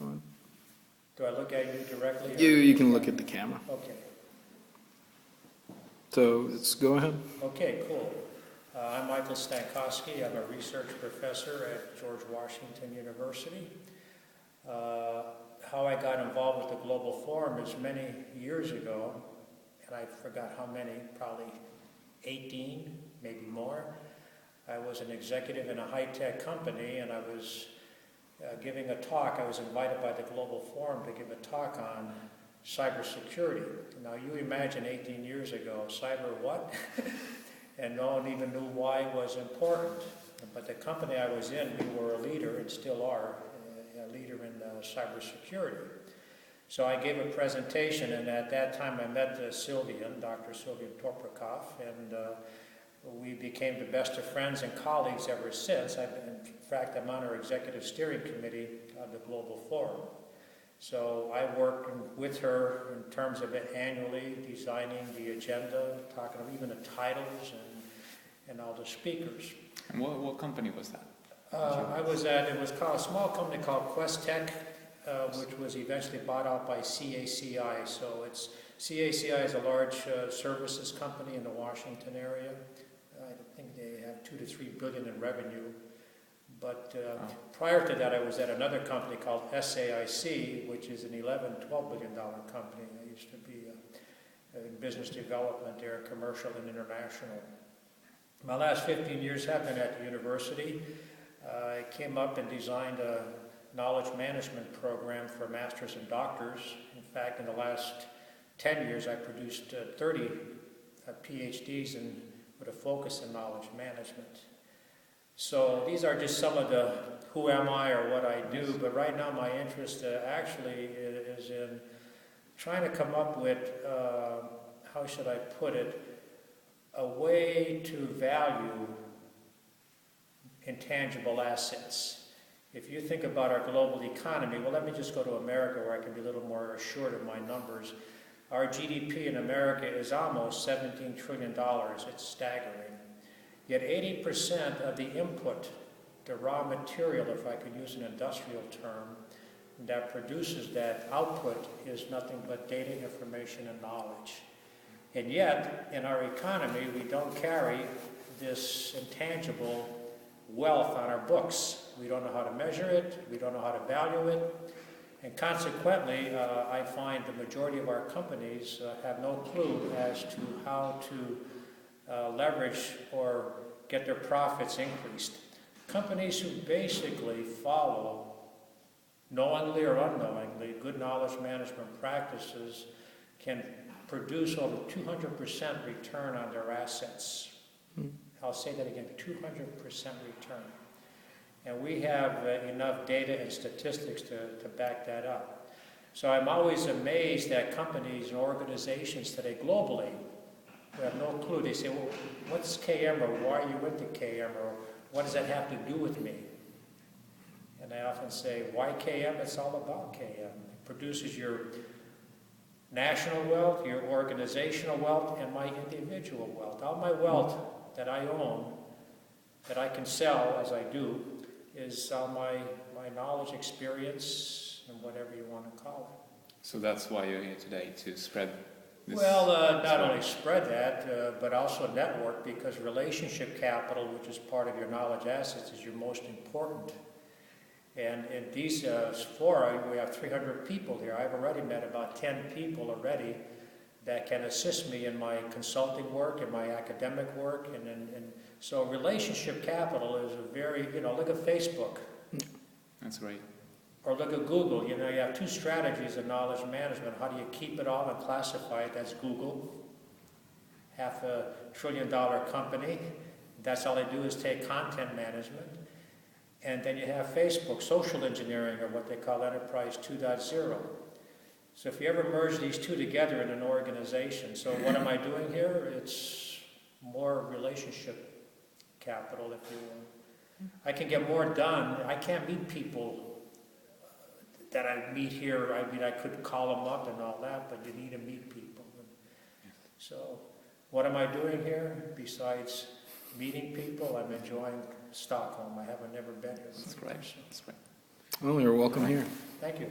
fine. Do I look at you directly? You can look at the camera. Okay. So let's go ahead. Okay, cool. I'm Michael Stankosky. I'm a research professor at George Washington University. How I got involved with the Global Forum is many years ago, and I forgot how many, probably 18, maybe more. I was an executive in a high-tech company, and I was giving a talk. I was invited by the Global Forum to give a talk on cybersecurity. Now, you imagine 18 years ago, cyber what? And no one even knew why it was important. But the company I was in, we were a leader, and still are, a leader in cybersecurity. So I gave a presentation, and at that time I met Sylvian, Dr. Sylvian Toprikoff, and we became the best of friends and colleagues ever since. In fact, I'm on our executive steering committee of the Global Forum. So I worked with her in terms of it annually, designing the agenda, talking of even the titles and all the speakers. And what company was that? It was called a small company called Quest Tech, which was eventually bought out by CACI. So CACI is a large services company in the Washington area. I think they have $2 to $3 billion in revenue. But prior to that, I was at another company called SAIC, which is an $11, $12 billion company. I used to be in business development there, commercial and international. My last 15 years have been at the university. I came up and designed a knowledge management program for masters and doctors. In fact, in the last 10 years, I produced 30 PhDs with a focus in knowledge management. So these are just some of the who am I or what I do, but right now my interest actually is in trying to come up with, how should I put it, a way to value intangible assets. If you think about our global economy, well, let me just go to America where I can be a little more assured of my numbers. Our GDP in America is almost $17 trillion. It's staggering. Yet 80% of the input, the raw material, if I could use an industrial term, that produces that output is nothing but data, information, and knowledge. And yet, in our economy, we don't carry this intangible wealth on our books. We don't know how to measure it, we don't know how to value it, and consequently, I find the majority of our companies have no clue as to how to leverage or get their profits increased. Companies who basically follow, knowingly or unknowingly, good knowledge management practices can produce over 200% return on their assets. I'll say that again, 200% return. And we have enough data and statistics to back that up. So I'm always amazed that companies and organizations today globally who have no clue. They say, well, what's KM, or why are you into KM, or what does that have to do with me? And I often say, why KM? It's all about KM. It produces your national wealth, your organizational wealth, and my individual wealth. All my wealth that I own, that I can sell as I do, is all my knowledge, experience, and whatever you want to call it. So that's why you're here today, to spread this? Well, not only spread that, but also network, because relationship capital, which is part of your knowledge assets, is your most important. And in these fora, we have 300 people here. I've already met about 10 people already that can assist me in my consulting work and my academic work. And so relationship capital is a very, look at Facebook. That's great. Or look at Google. You have two strategies in knowledge management. How do you keep it all and classify it? That's Google, $500 billion company. That's all they do is take content management. And then you have Facebook, social engineering, or what they call Enterprise 2.0. So if you ever merge these two together in an organization, so what am I doing here? It's more relationship capital, if you will. I can get more done. I can't meet people that I meet here. I mean, I could call them up and all that, but you need to meet people. So what am I doing here besides meeting people? I'm enjoying Stockholm. I haven't never been here. That's great. That's great. Well, you're welcome here. Thank you.